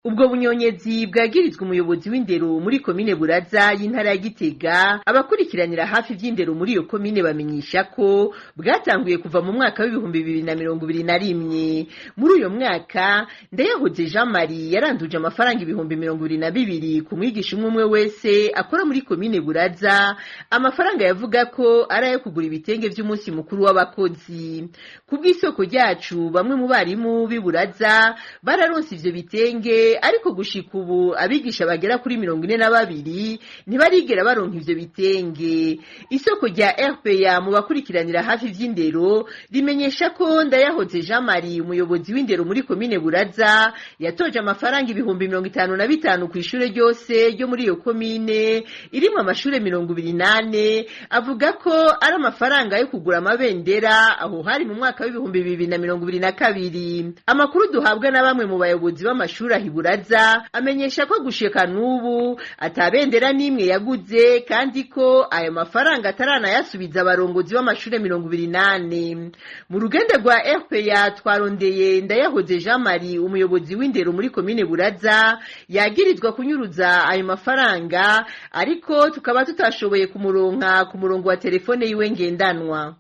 ubwo bunyonyezi bwagirizwa umuyobozi w'indero muri komine Buraza y'intara ya Gitega. Abakurikiranira hafi vy'indero muri iyo komine bamenyesha ko bwatanguye kuva mu mwaka w'ibihumbi 2021. Muri uyo mwaka Ndayahoze Jean Marie yaranduje amafaranga ibihumbi 22 ku mwigisha umwe wese akora muri komine Buraza, amafaranga yavuga ko arayo kugura ibitenge vy'umunsi mukuru w'abakozi. Kubw'isoko ryacu bamwe mu barimu b'Iburaza bararonse ivyo bitenge, ariko gushika ubu abigisha bagera kuri 42 ntibarigera baronka ivyo bitenge. Isoko rya RPA mu bakurikiranira hafi vy'indero rimenyesha ko Ndayahoze Jean Marie umuyobozi w'indero muri komine Buraza yatoje amafaranga ibihumbi 55 ku ishure ryose ryo muri iyo komine irimwe amashure 28, avuga ko ari amafaranga yo kugura amabendera aho hari mu mwaka w'ibihumbi 2022. Amakuru duhabwa na bamwe mu bayobozi b'amashuri ahiburaza amenyesha ko gushika n'ubu atabendera n'imwe yaguze, kandi ko ayo mafaranga ataranayasubiza abarongozi b'amashure 28. Mu rugendo rwa RPA twarondeye Ndayahoze Jean Marie umuyobozi w'indero muri komine Buraza yagirizwa kunyuruza ayo mafaranga, ariko tukaba tutashoboye kumuronka ku murongo wa telefone yiwe ngendanwa.